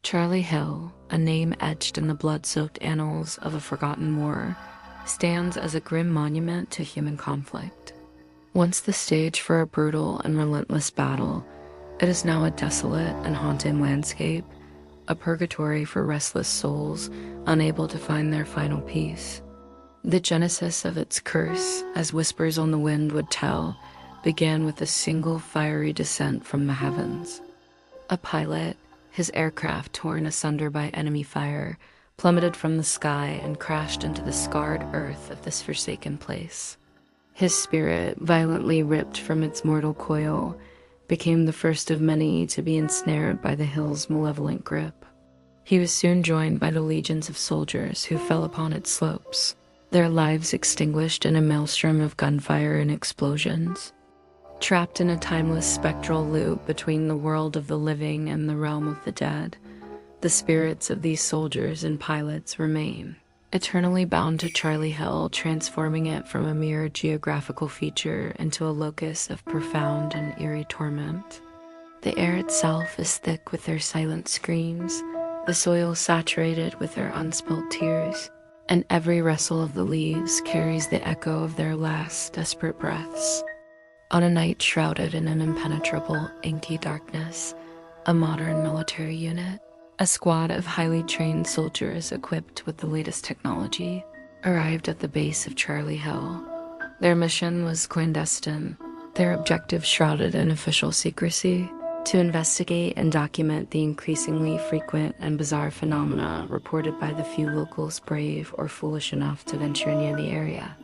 Charlie Hill, a name etched in the blood-soaked annals of a forgotten war, stands as a grim monument to human conflict. Once the stage for a brutal and relentless battle, it is now a desolate and haunted landscape, a purgatory for restless souls unable to find their final peace. The genesis of its curse, as whispers on the wind would tell, began with a single fiery descent from the heavens. A pilot, his aircraft torn asunder by enemy fire, plummeted from the sky and crashed into the scarred earth of this forsaken place. His spirit, violently ripped from its mortal coil, became the first of many to be ensnared by the hill's malevolent grip. He was soon joined by the legions of soldiers who fell upon its slopes, their lives extinguished in a maelstrom of gunfire and explosions. Trapped in a timeless spectral loop between the world of the living and the realm of the dead, the spirits of these soldiers and pilots remain, eternally bound to Charlie Hill, transforming it from a mere geographical feature into a locus of profound and eerie torment. The air itself is thick with their silent screams, the soil saturated with their unspilled tears, and every rustle of the leaves carries the echo of their last desperate breaths. On a night shrouded in an impenetrable, inky darkness, a modern military unit, a squad of highly trained soldiers equipped with the latest technology, arrived at the base of Charlie Hill. Their mission was clandestine, their objective shrouded in official secrecy: to investigate and document the increasingly frequent and bizarre phenomena reported by the few locals brave or foolish enough to venture near the area.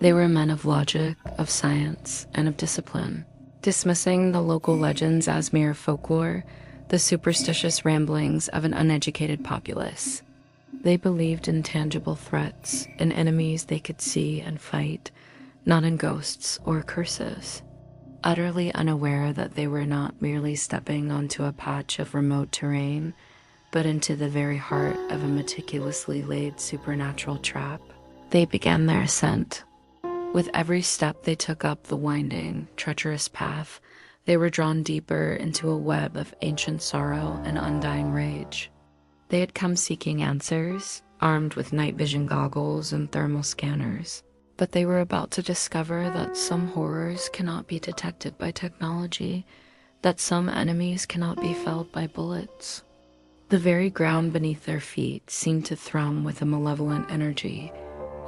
They were men of logic, of science, and of discipline, dismissing the local legends as mere folklore, the superstitious ramblings of an uneducated populace. They believed in tangible threats, in enemies they could see and fight, not in ghosts or curses. Utterly unaware that they were not merely stepping onto a patch of remote terrain, but into the very heart of a meticulously laid supernatural trap, they began their ascent. With every step they took up the winding, treacherous path, they were drawn deeper into a web of ancient sorrow and undying rage. They had come seeking answers, armed with night vision goggles and thermal scanners. But they were about to discover that some horrors cannot be detected by technology, that some enemies cannot be felled by bullets. The very ground beneath their feet seemed to thrum with a malevolent energy,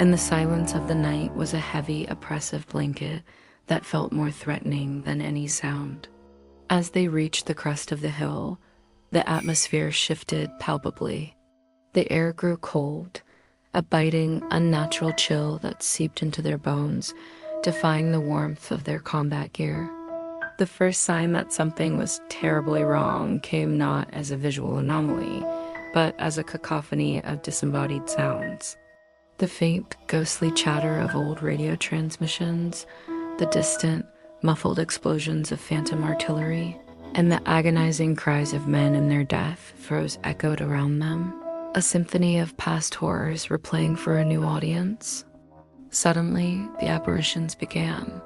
and the silence of the night was a heavy, oppressive blanket that felt more threatening than any sound. As they reached the crest of the hill, the atmosphere shifted palpably. The air grew cold, a biting, unnatural chill that seeped into their bones, defying the warmth of their combat gear. The first sign that something was terribly wrong came not as a visual anomaly, but as a cacophony of disembodied sounds. The faint, ghostly chatter of old radio transmissions, the distant, muffled explosions of phantom artillery, and the agonizing cries of men in their death froze echoed around them. A symphony of past horrors were playing for a new audience. Suddenly, the apparitions began.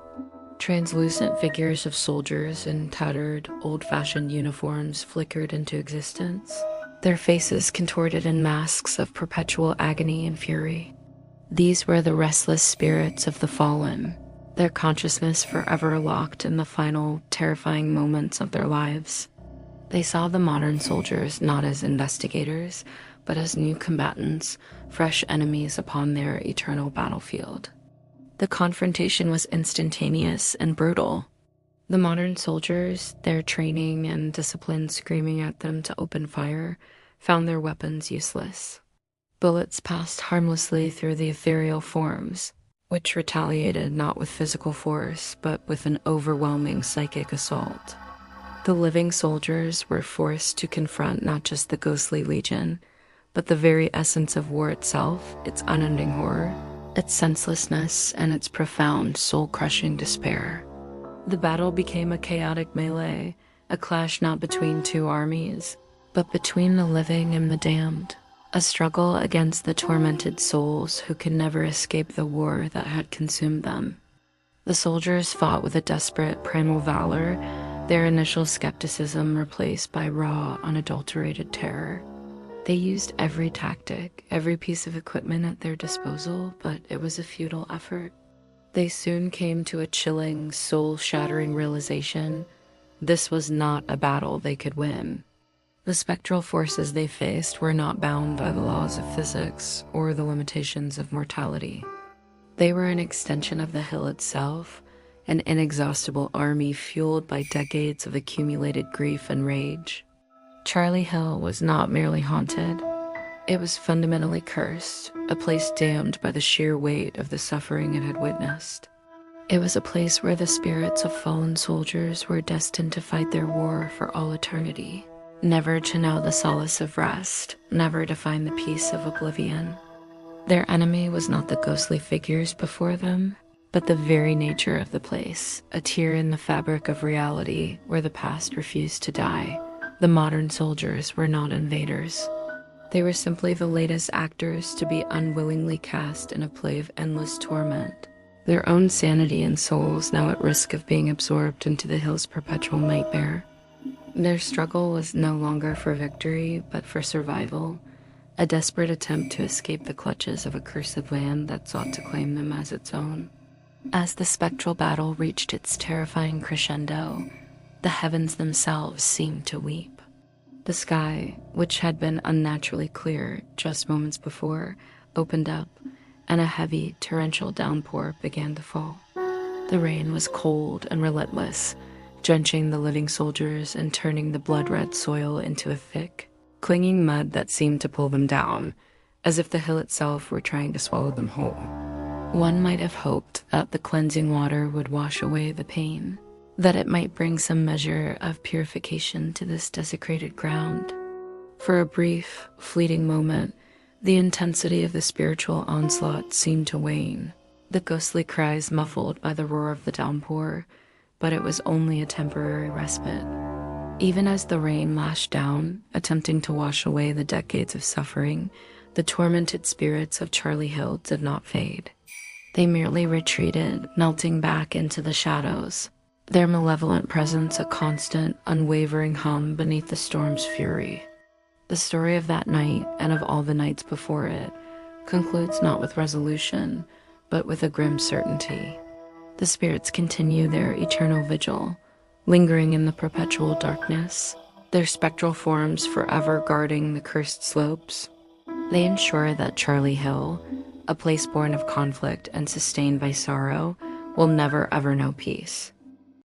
Translucent figures of soldiers in tattered, old-fashioned uniforms flickered into existence, their faces contorted in masks of perpetual agony and fury. These were the restless spirits of the fallen, their consciousness forever locked in the final, terrifying moments of their lives. They saw the modern soldiers not as investigators, but as new combatants, fresh enemies upon their eternal battlefield. The confrontation was instantaneous and brutal. The modern soldiers, their training and discipline screaming at them to open fire, found their weapons useless. Bullets passed harmlessly through the ethereal forms, which retaliated not with physical force, but with an overwhelming psychic assault. The living soldiers were forced to confront not just the ghostly legion, but the very essence of war itself, its unending horror, its senselessness, and its profound, soul-crushing despair. The battle became a chaotic melee, a clash not between two armies, but between the living and the damned, a struggle against the tormented souls who could never escape the war that had consumed them. The soldiers fought with a desperate, primal valor their initial skepticism replaced by raw, unadulterated terror. They used every tactic, every piece of equipment at their disposal, but it was a futile effort. They soon came to a chilling, soul-shattering realization: this was not a battle they could win. The spectral forces they faced were not bound by the laws of physics or the limitations of mortality. They were an extension of the hill itself, an inexhaustible army fueled by decades of accumulated grief and rage. Charlie Hill was not merely haunted. It was fundamentally cursed, a place damned by the sheer weight of the suffering it had witnessed. It was a place where the spirits of fallen soldiers were destined to fight their war for all eternity, never to know the solace of rest, never to find the peace of oblivion. Their enemy was not the ghostly figures before them, but the very nature of the place, a tear in the fabric of reality where the past refused to die. The modern soldiers were not invaders. They were simply the latest actors to be unwillingly cast in a play of endless torment, their own sanity and souls now at risk of being absorbed into the hill's perpetual nightmare. Their struggle was no longer for victory, but for survival, a desperate attempt to escape the clutches of a cursed land that sought to claim them as its own. As the spectral battle reached its terrifying crescendo, the heavens themselves seemed to weep. The sky, which had been unnaturally clear just moments before, opened up, and a heavy, torrential downpour began to fall. The rain was cold and relentless, drenching the living soldiers and turning the blood-red soil into a thick, clinging mud that seemed to pull them down, as if the hill itself were trying to swallow them whole. One might have hoped that the cleansing water would wash away the pain, that it might bring some measure of purification to this desecrated ground. For a brief, fleeting moment, the intensity of the spiritual onslaught seemed to wane, the ghostly cries muffled by the roar of the downpour, but it was only a temporary respite. Even as the rain lashed down, attempting to wash away the decades of suffering, the tormented spirits of Charlie Hill did not fade. They merely retreated, melting back into the shadows, their malevolent presence a constant, unwavering hum beneath the storm's fury. The story of that night, and of all the nights before it, concludes not with resolution, but with a grim certainty. The spirits continue their eternal vigil, lingering in the perpetual darkness, their spectral forms forever guarding the cursed slopes. They ensure that Charlie Hill, a place born of conflict and sustained by sorrow, will never ever know peace.